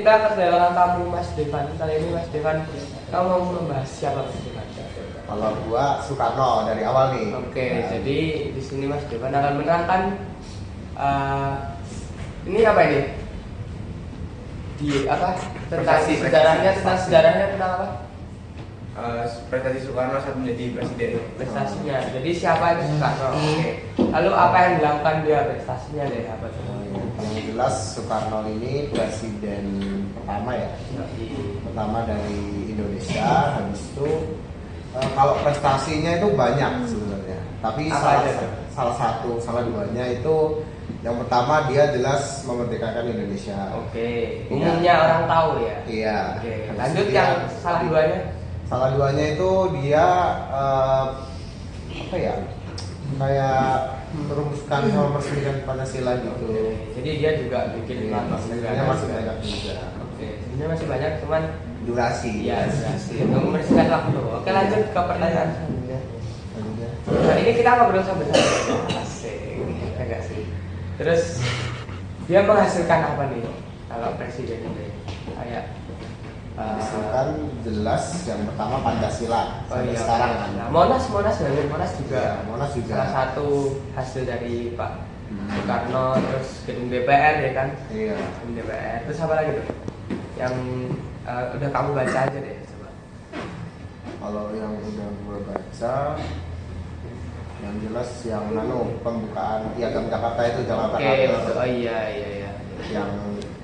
kita kedatangan tamu Mas Devan. Kali ini Mas Devan, kamu mau membahas siapa Mas Devan? Kalau gua Soekarno dari awal nih. Oke, jadi di sini Mas Devan akan menerangkan ini apa ini? Di apa? Tentang sejarahnya tentang apa? Prestasi Soekarno saat menjadi presiden. Prestasinya. Jadi siapa itu Soekarno? Oke. Lalu apa yang dilakukan dia prestasinya dari apa tuh? Yang jelas Soekarno ini presiden pertama ya. Pertama dari Indonesia. Habis itu kalau prestasinya itu banyak sebenarnya. Tapi salah duanya itu yang pertama dia jelas memerdekakan Indonesia. Oke. Umumnya orang tahu ya. Iya. Oke. Lanjut yang salah duanya. Salah duanya itu dia apa ya? Kayak merumuskan sama meresmikan Pancasila gitu. Jadi dia juga bikin Sebenarnya masih banyak juga. Oke. Sebenarnya masih banyak cuman Durasi. iya durasi. Membersihkan waktu. Oke lanjut ke pertanyaan selanjutnya. Nah, ini kita ngobrol sambil asik. Enggak sih. Terus dia menghasilkan apa nih kalau presiden ini? Kayak Kan jelas yang pertama Pancasila sampai sekarang kan. Nah, Monas juga. Ya, Monas juga Salah satu hasil dari Pak Soekarno, terus gedung DPR ya kan? Iya. Gedung DPR. Terus apa lagi tuh? Yang udah kamu baca aja deh coba. Kalau yang udah gue baca, yang jelas yang pembukaan Piagam Jakarta itu Jakarta. Oke, oh iya. Yang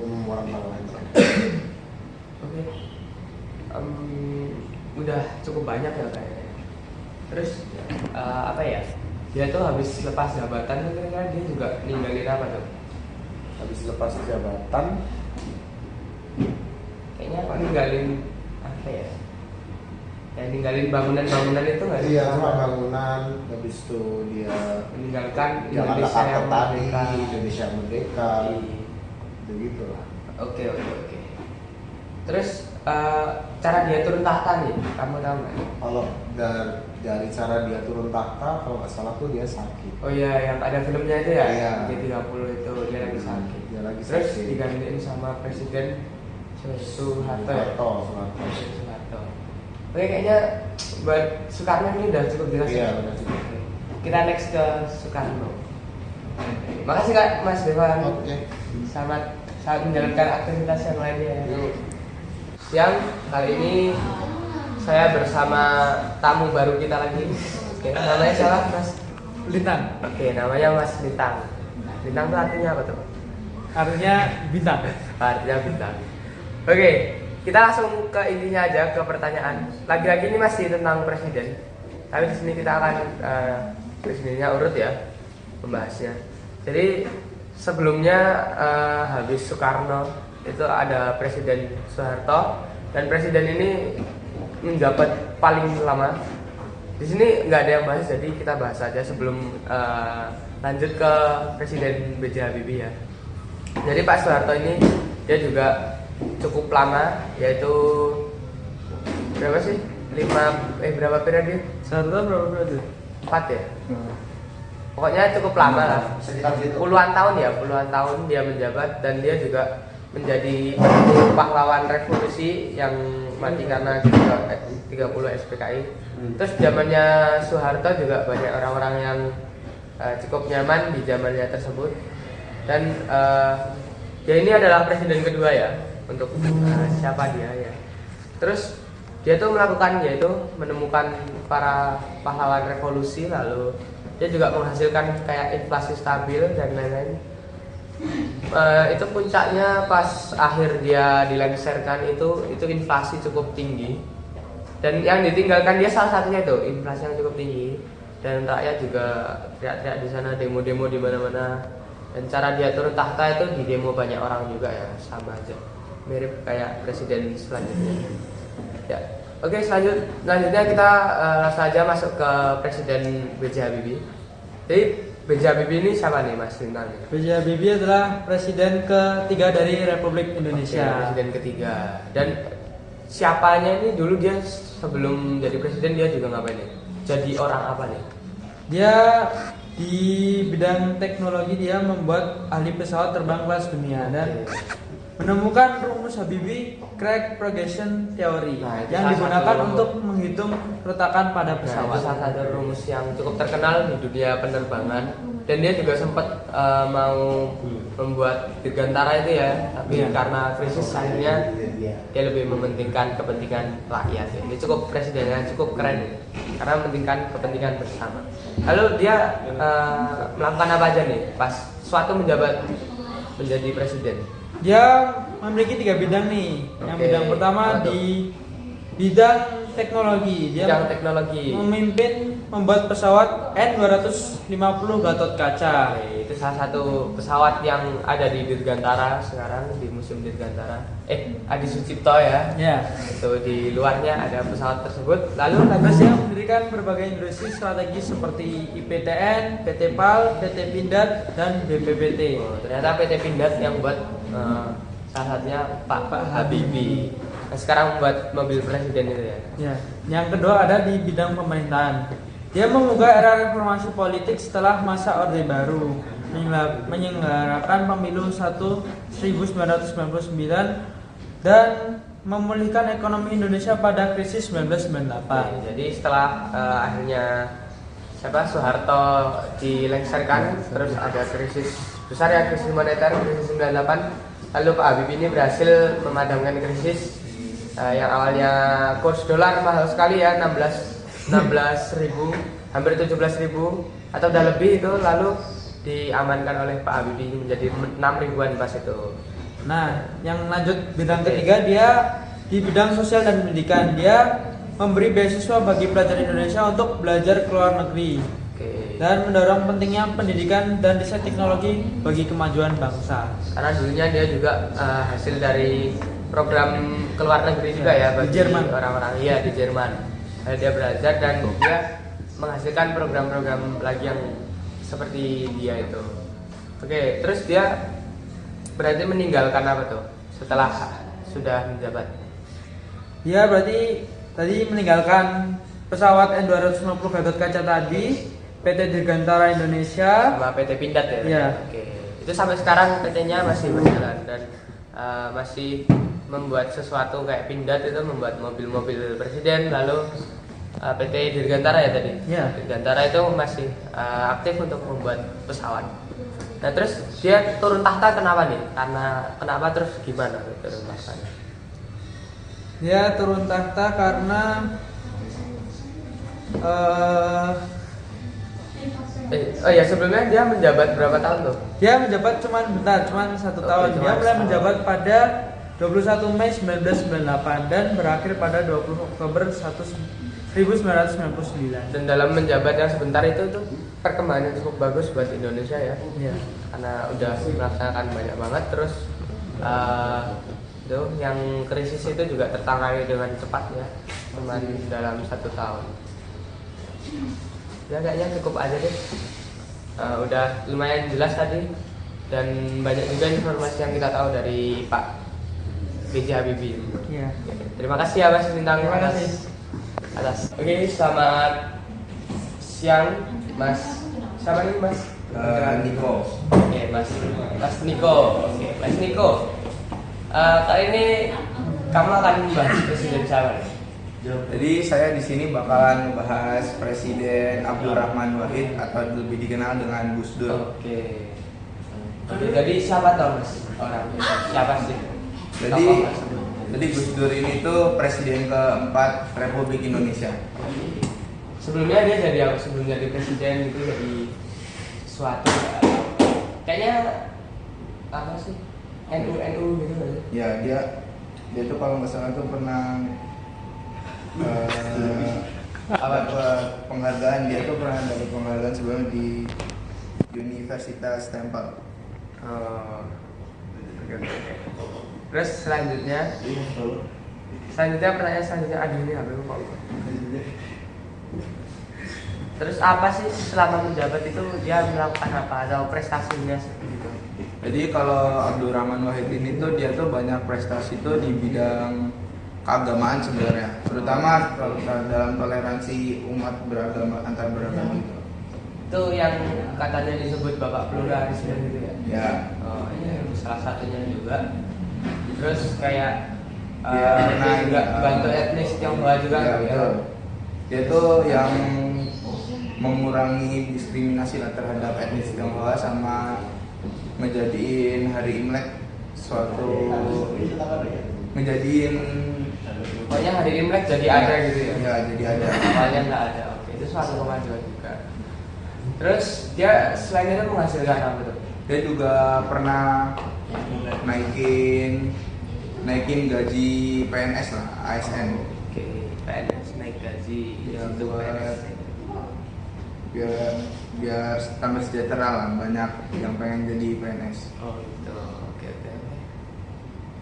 umum orang tahu. Oke. Udah cukup banyak ya kayaknya. Terus apa ya? Dia tuh habis lepas jabatan tuh kira-kira dia juga ninggalin apa tuh? Habis lepas jabatan, Kayaknya ninggalin apa ya? Ya ninggalin bangunan-bangunan itu nggak sih? iya cuma bangunan. Habis itu dia Meninggalkan Jakarta Indonesia yang tadi, merdeka. Indonesia merdeka, begitu lah. Oke. Terus cara dia turun tahta nih, kamu tahu nggak? Kalau dari cara dia turun tahta, kalau nggak salah tuh dia sakit. Oh iya, yang ada filmnya itu ya? Iya. G30 itu dia lagi sakit. Dia lagi Terus sakit. digantiin sama Presiden Soeharto. Soeharto. Oke, kayaknya buat Soekarno ini udah cukup jelas. Iya, ya? udah cukup. Kita next ke Soekarno. Makasih Kak Mas Devan. Oke. Selamat menjalankan aktivitas yang lainnya ya. Yang kali ini saya bersama tamu baru kita lagi. Oke, namanya siapa Mas? Lintang, Oke, namanya Mas Lintang. Lintang itu artinya apa tuh? artinya bintang. Artinya bintang. Oke, kita langsung ke intinya aja, ke pertanyaan. Lagi-lagi ini masih tentang presiden. Tapi di sini kita akan presidennya urut ya membahasnya. Jadi sebelumnya habis Soekarno itu ada Presiden Soeharto, dan presiden ini menjabat paling lama. Di sini nggak ada yang bahas, jadi kita bahas aja sebelum lanjut ke Presiden B.J. Habibie ya. Jadi Pak Soeharto ini dia juga cukup lama, yaitu berapa sih? Berapa periode? Soeharto berapa periode? 4 ya. Pokoknya cukup lama lah. Sekitar situ. Puluhan tahun dia menjabat, dan dia juga menjadi pahlawan revolusi yang mati karena 30 SPKI. Terus zamannya Soeharto juga banyak orang-orang yang cukup nyaman di zamannya tersebut. Dan dia ini adalah presiden kedua ya untuk siapa dia ya. Terus dia tuh melakukan, yaitu menemukan para pahlawan revolusi, lalu dia juga menghasilkan kayak inflasi stabil dan lain-lain. Itu puncaknya pas akhir dia dilengsarkan itu inflasi cukup tinggi, dan yang ditinggalkan dia salah satunya itu inflasi yang cukup tinggi, dan rakyat juga teriak-teriak di sana, demo-demo di mana-mana. Dan cara dia turun tahta itu di demo banyak orang juga ya, sama aja, mirip kayak presiden selanjutnya ya. Oke, selanjutnya kita saja masuk ke Presiden B.J. Habibie. Jadi B.J. Habibie ini siapa nih Mas Lintang? B.J. Habibie adalah presiden ketiga dari Republik Indonesia. Oke, presiden ketiga. Dan siapanya ini dulu dia sebelum jadi presiden dia juga ngapain nih? Jadi orang apa nih? Dia di bidang teknologi, dia membuat ahli pesawat terbang kelas dunia, dan menemukan rumus Habibi Craig Progression Theory Nah, itu yang salah digunakan satu- untuk menghitung retakan pada Nah, itu pesawat. salah satu rumus yang cukup terkenal di dunia penerbangan, dan dia juga sempat mau membuat dirgantara itu ya, tapi Iya. karena krisis akhirnya dia lebih mementingkan kepentingan rakyat ya. Dia cukup presidennya cukup keren karena mementingkan kepentingan bersama. Lalu dia melakukan apa aja nih pas suatu menjabat menjadi presiden? Dia memiliki 3 bidang nih. Yang Oke, bidang pertama apa tuh? di bidang teknologi. Dia Bidang teknologi. memimpin membuat pesawat N250 Gatot Kaca. Oke, itu salah satu pesawat yang ada di Dirgantara sekarang, di Museum Dirgantara. Adi Sucipto ya. Ya. Itu di luarnya ada pesawat tersebut. Lalu Terus dia mendirikan berbagai industri strategis seperti IPTN, PT PAL, PT Pindad, dan BPPT. oh, ternyata PT Pindad yang buat salah satunya Pak Habibie. Nah, sekarang membuat mobil presiden itu ya. Ya. Yang kedua ada di bidang pemerintahan. Dia membuka era reformasi politik setelah masa Orde Baru, menyelenggarakan pemilu 1999 dan memulihkan ekonomi Indonesia pada krisis 1998. Jadi setelah akhirnya Soeharto dilengsarkan, terus ada krisis besar ya, krisis moneter, krisis 98. Lalu Pak Habibie ini berhasil memadamkan krisis yang awalnya kurs dolar mahal sekali ya, 16.000, hampir 17.000 atau udah lebih itu, lalu diamankan oleh Pak Habibie menjadi 6.000-an pas itu. Nah, yang lanjut bidang ketiga dia di bidang sosial dan pendidikan. Dia memberi beasiswa bagi pelajar Indonesia untuk belajar ke luar negeri Oke. dan mendorong pentingnya pendidikan dan riset teknologi bagi kemajuan bangsa. Karena dulunya dia juga hasil dari program ke luar negeri juga ya, Di bagi Jerman. orang-orang iya di Jerman. Dia belajar dan dia menghasilkan program-program lagi yang seperti dia itu. Oke, terus dia berarti meninggalkan apa tuh setelah sudah menjabat? Dia berarti tadi meninggalkan pesawat N250 Gatot Kaca tadi, PT Dirgantara Indonesia. Sama PT Pindad ya? Iya. Oke. Itu sampai sekarang PT-nya masih berjalan dan masih membuat sesuatu kayak Pindad itu membuat mobil-mobil presiden, lalu PT Dirgantara ya tadi. Iya. Dirgantara itu masih aktif untuk membuat pesawat. Nah terus dia turun tahta kenapa nih? Karena kenapa terus gimana turun tahtanya? Dia turun tahta karena Oh ya, sebelumnya dia menjabat berapa tahun tuh? dia menjabat cuman 1 Oke, tahun. cuma Dia mulai setahun. menjabat pada 21 Mei 1998 dan berakhir pada 20 Oktober 1999. Dan dalam menjabat yang sebentar itu tuh perkembangan yang cukup bagus buat Indonesia ya. Iya. Karena udah melaksanakan banyak banget, terus itu yang krisis itu juga tertangani dengan cepat ya, cuman dalam 1 tahun. Ya kayaknya cukup aja deh. Udah lumayan jelas tadi dan banyak juga informasi yang kita tahu dari Pak B.J. Habibie. Iya. Terima kasih ya Mas Bintang Terima kasih. atas. Oke, selamat siang Mas. Siapa nih Mas? Niko. Oke, Mas Niko. Oke, Mas Niko. Kali ini kamu akan membahas presiden siapa nih? Jadi saya di sini bakalan membahas Presiden Abdurrahman Wahid atau lebih dikenal dengan Gus Dur. Oke. Jadi siapa tau Mas orangnya? Siapa sih? Jadi Tokoh Mas? jadi Gus Dur ini tuh presiden keempat Republik Indonesia. Sebelumnya dia jadi apa? Sebelum jadi presiden itu jadi suatu kayaknya apa sih? NU gitu nggak sih? Ya dia tuh kalau nggak salah tuh pernah dapat penghargaan, dia tuh pernah dapat penghargaan sebelumnya di Universitas Temple. Oh. Oke. Terus selanjutnya pertanyaan selanjutnya, aduh ini HP ku kok. Terus apa sih selama menjabat itu dia melakukan apa atau prestasinya seperti itu? Jadi kalau Abdurrahman Wahid ini tuh dia tuh banyak prestasi tuh di bidang keagamaan sebenarnya, terutama dalam toleransi umat beragama antar beragama itu. Itu yang katanya disebut Bapak Pluralisme gitu ya? Ya, Oh iya, salah satunya juga. Terus kayak Dia pernah juga bantu etnis Tionghoa juga Ya, ya. betul. Dia tuh yang mengurangi diskriminasi lah terhadap etnis Tionghoa sama menjadiin hari Imlek suatu menjadiin Pokoknya hari Imlek jadi ada gitu ya. Ya, jadi ada. Awalnya nggak ada. Oke, itu suatu kemajuan juga. Terus dia selain itu menghasilkan apa tuh? Dia juga pernah naikin gaji PNS lah, ASN. Oke, PNS naik gaji Ya, untuk buat PNS. biar tambah sejahtera lah, banyak yang pengen jadi PNS. Oh gitu. Oke.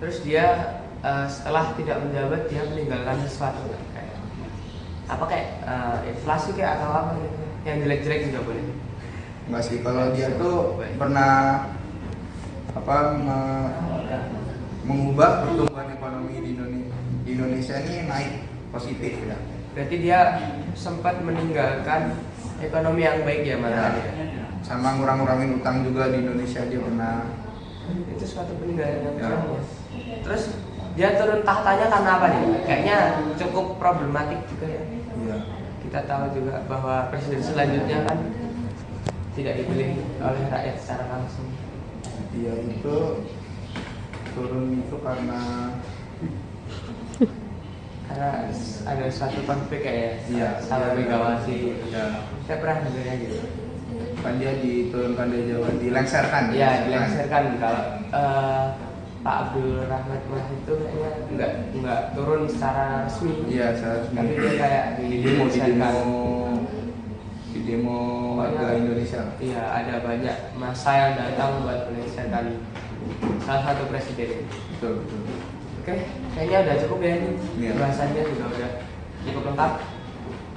Terus dia setelah tidak menjabat dia meninggalkan sesuatu nggak? Kayak inflasi kayak atau apa gitu? Yang jelek-jelek juga boleh. Enggak sih, kalau dia tuh pernah mengubah pertumbuhan ekonomi di Indonesia ini naik positif ya. Berarti dia sempat meninggalkan ekonomi yang baik ya malah ya. Sama ngurang-ngurangin utang juga di Indonesia dia pernah. Itu suatu peninggalan yang Ya. keren ya. Terus dia turun tahtanya karena apa nih? Kayaknya cukup problematik juga ya. Iya. Kita tahu juga bahwa presiden selanjutnya kan tidak dipilih oleh rakyat secara langsung. Dia itu turun itu karena ada suatu konflik kayak Iya, sama iya. Megawati. Ya, Saya pernah dengarnya gitu. kan dia diturunkan dari jabatan, dilengsarkan. Iya, dilengsarkan. Kalau Pak Abdul Rahmat Mas itu kayaknya nggak turun secara resmi. Iya, seharusnya. Tapi dia kayak di demo warga Indonesia. Iya, ada banyak masa yang datang buat melengsarkan salah satu presiden. Betul. Oke, kayaknya udah cukup ya ini. Iya. Bahasannya juga udah cukup lengkap.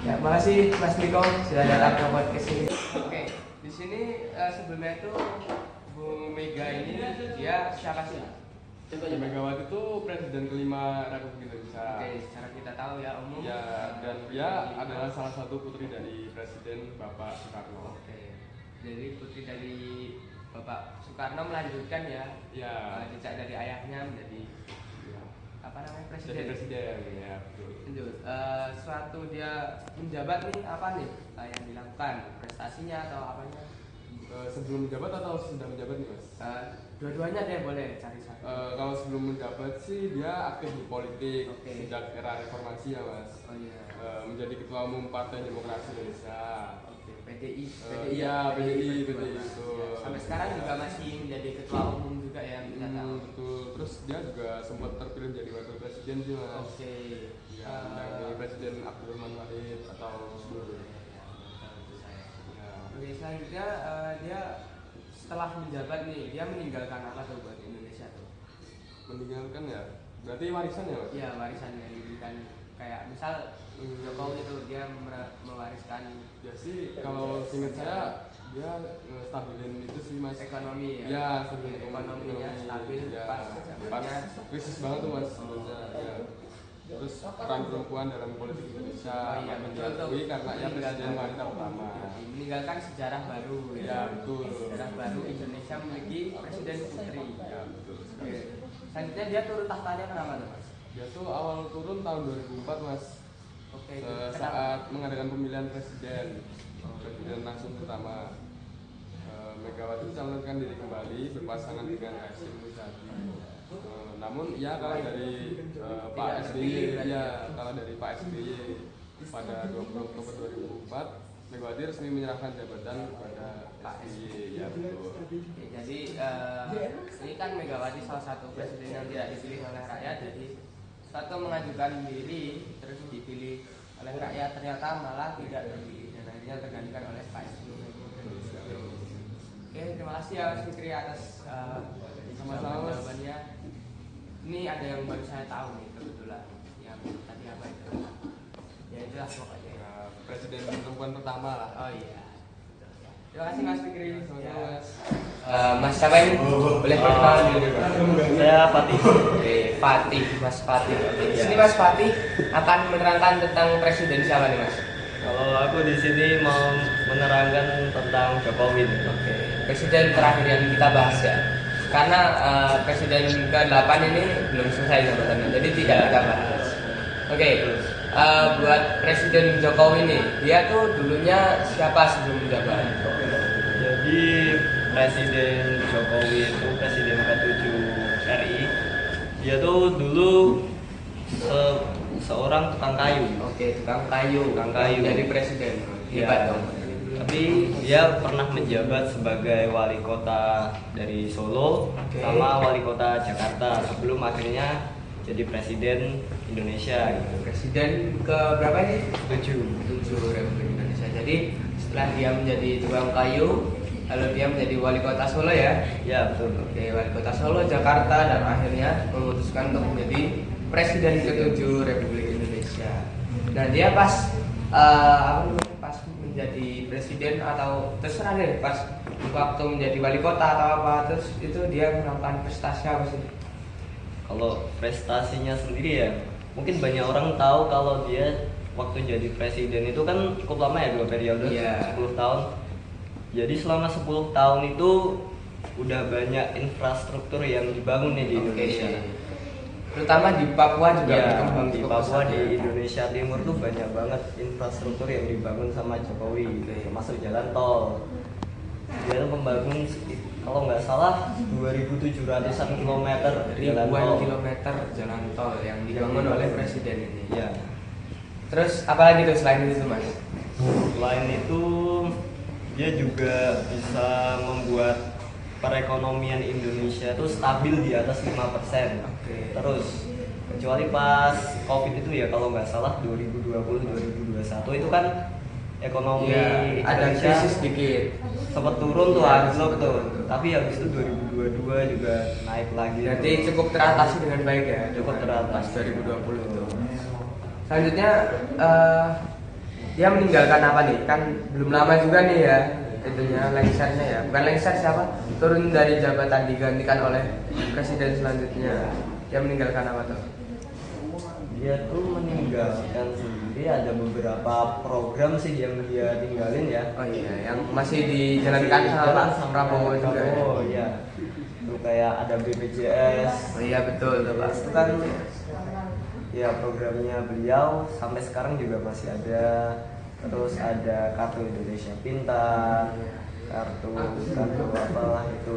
Ya, makasih Mas Niko sudah datang ke podcast ini. Oke, di sini sebelumnya itu Bu Mega ini dia siapa sih? Coba ya. Megawati itu presiden kelima Republik Indonesia. Oke, secara kita tahu ya umum. Ya, dan dia adalah salah satu putri dari Presiden Bapak Soekarno. Oke, jadi putri dari Bapak Soekarno melanjutkan ya, Ya, jejak dari ayahnya menjadi ya. apa namanya Jadi presiden. presiden ya, betul. Lanjut, suatu dia menjabat nih apa nih yang dilakukan prestasinya atau apanya? Sebelum menjabat atau sudah menjabat nih mas? Dua-duanya deh boleh cari satu. Kalau sebelum menjabat sih dia aktif di politik Oke. sejak era reformasi ya mas. Oh iya. Menjadi ketua umum Partai Demokrasi Indonesia. Oke, PDI. Iya, PDI Perjuangan. betul. Ya, sampai sekarang juga masih menjadi ketua umum juga ya kita tahu. Betul. Terus dia juga sempat terpilih menjadi wakil presiden sih mas. Oke. Ya, mendampingi Presiden Abdurrahman Wahid atau ya. Oke, selanjutnya dia setelah menjabat nih, dia meninggalkan apa tuh buat Indonesia tuh? Meninggalkan ya, berarti warisan ya mas? Iya, warisan yang diberikan kayak misal Jokowi itu dia mewariskan Ya sih, kalau seingat saya dia stabilin itu sih mas. ekonomi ya. Ya, stabilin Ekonominya stabil ya, pas pas zamannya. krisis banget tuh mas sebenarnya. Ya. Terus peran perempuan dalam politik Indonesia Oh iya, betul tuh. diakui karena ia presiden wanita pertama. Meninggalkan sejarah baru Ya betul. sejarah baru Indonesia memiliki presiden putri. Ya betul. Oke. Selanjutnya dia turun tahtanya kenapa tuh mas? Dia tuh awal turun tahun 2004 mas. Oke, itu Saat mengadakan pemilihan presiden langsung pertama. Megawati mencalonkan diri kembali berpasangan dengan Hasyim Muzadi. Namun ia kalah dari Pak SBY, ya kalah dari Pak SBY pada 20 Oktober 2004. Megawati resmi menyerahkan jabatan kepada Pak SBY. Ya betul. Oke, jadi ini kan Megawati salah satu presiden yang tidak dipilih oleh rakyat, jadi satu mengajukan diri terus dipilih oleh rakyat ternyata malah tidak terpilih dan akhirnya tergantikan oleh Pak SBY. Oke, terima kasih ya Mas Fikri atas Sama-sama, Mas. jawabannya. Ini ada yang baru saya tahu nih kebetulan yang tadi apa itu? Ya itulah pokoknya. Presiden perempuan pertama lah. Oh iya. Terima kasih Mas Fikri. Sama-sama, Mas. Mas siapa ini? Boleh perkenalan dulu. Saya Fatih. Oke, Fatih, Mas Fatih. Di sini Mas Fatih akan menerangkan tentang presiden siapa nih Mas? Kalau aku di sini mau menerangkan tentang Jokowi. Oke, presiden terakhir yang kita bahas ya. karena presiden ke-8 ini belum selesai jabatannya, jadi tidak kita bahas. Oke, buat Presiden Jokowi nih, dia tuh dulunya siapa sebelum menjabat? Jadi Presiden Jokowi itu presiden ke-7 RI. Dia tuh dulu seorang tukang kayu. Oke, tukang kayu. Jadi presiden. Iya. Hebat dong. Tapi dia pernah menjabat sebagai wali kota dari Solo sama wali kota Jakarta sebelum akhirnya jadi presiden Indonesia gitu. Presiden ke berapa ini? 7. Republik Indonesia. Jadi setelah dia menjadi tukang kayu, lalu dia menjadi wali kota Solo ya. Ya betul. Oke, wali kota Solo, Jakarta, dan akhirnya memutuskan untuk menjadi presiden ke-7 Republik Indonesia. Nah, dia pas pas menjadi presiden atau terserah deh, pas waktu menjadi wali kota atau apa, terus itu dia melakukan prestasi apa sih? Kalau prestasinya sendiri ya, mungkin banyak orang tahu kalau dia waktu jadi presiden itu kan cukup lama ya, 2 periode, Iya. 10 tahun. Jadi selama 10 tahun itu udah banyak infrastruktur yang dibangun nih di Indonesia. Terutama di Papua juga Ya, berkembang di cukup Papua, pesat di ya. Indonesia Timur tuh banyak banget infrastruktur yang dibangun sama Jokowi, termasuk jalan tol. Dia tuh membangun kalau nggak salah 2.700-an kilometer jalan Ribuan tol. kilometer jalan tol yang dibangun oleh presiden ini. Ya. Terus apalagi tuh selain itu mas? Selain itu dia juga bisa membuat perekonomian Indonesia tuh stabil di atas 5%. Oke. Terus kecuali pas Covid itu ya, kalau nggak salah 2020-2021 itu kan ekonomi Iya, ada Indonesia krisis dikit. sempat turun tuh, Iya, anjlok sempat tuh. turun. Tapi habis itu 2022 juga naik lagi. Jadi cukup teratasi dengan baik ya. Cukup dengan teratasi. pas 2020 itu. Selanjutnya dia meninggalkan apa nih? Kan belum lama juga nih ya itunya lengsernya ya. Bukan lengser siapa? Turun dari jabatan digantikan oleh presiden selanjutnya. Dia meninggalkan apa tuh? Dia tuh meninggalkan sendiri ada beberapa program sih yang dia tinggalin ya. Oh iya, yang masih dijalankan sama Pak Prabowo juga ya. Oh iya. Itu kayak ada BPJS. Oh iya betul tuh Pak. Itu kan ya programnya beliau sampai sekarang juga masih ada. Terus ada kartu Indonesia Pintar, kartu apalah itu.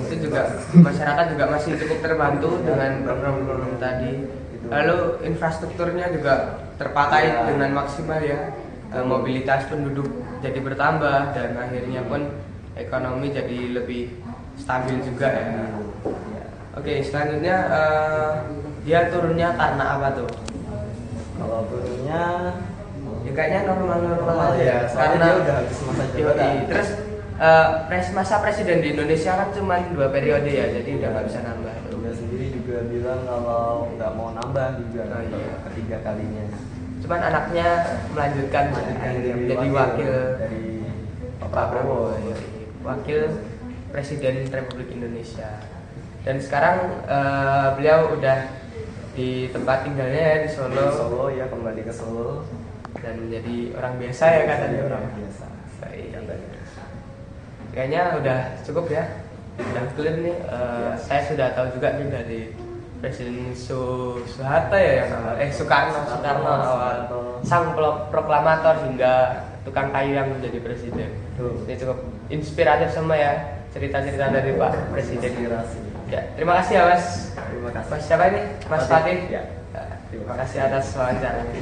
Itu juga masyarakat juga masih cukup terbantu dengan program-program tadi. Lalu infrastrukturnya juga terpakai dengan maksimal ya. Mobilitas penduduk jadi bertambah dan akhirnya pun ekonomi jadi lebih stabil juga ya. Oke, selanjutnya dia turunnya karena apa tuh? Kalau turunnya Ya kayaknya normal-normal aja ya, soalnya dia udah habis masa jabatan. Terus masa presiden di Indonesia kan cuma 2 periode ya, jadi udah nggak bisa nambah. Dia sendiri juga bilang kalau nggak mau nambah juga Oh, iya. ketiga kalinya. Cuman anaknya melanjutkan jadi wakil dari Pak Prabowo, ya, wakil presiden Republik Indonesia. Dan sekarang beliau udah di tempat tinggalnya ya di Solo, Solo ya, kembali ke Solo dan menjadi orang biasa ya katanya. orang biasa. Baik. Kayaknya udah cukup ya, udah clear nih. Saya sudah tahu juga nih dari Presiden Soeharto ya yang awal, Soekarno awal, sang proklamator hingga tukang kayu yang menjadi presiden. Ini cukup inspiratif semua ya cerita-cerita dari Pak Presiden. Ya, terima kasih ya Mas. Terima kasih. Mas siapa ini? Mas Fatih. Ya. Terima kasih atas wawancaranya.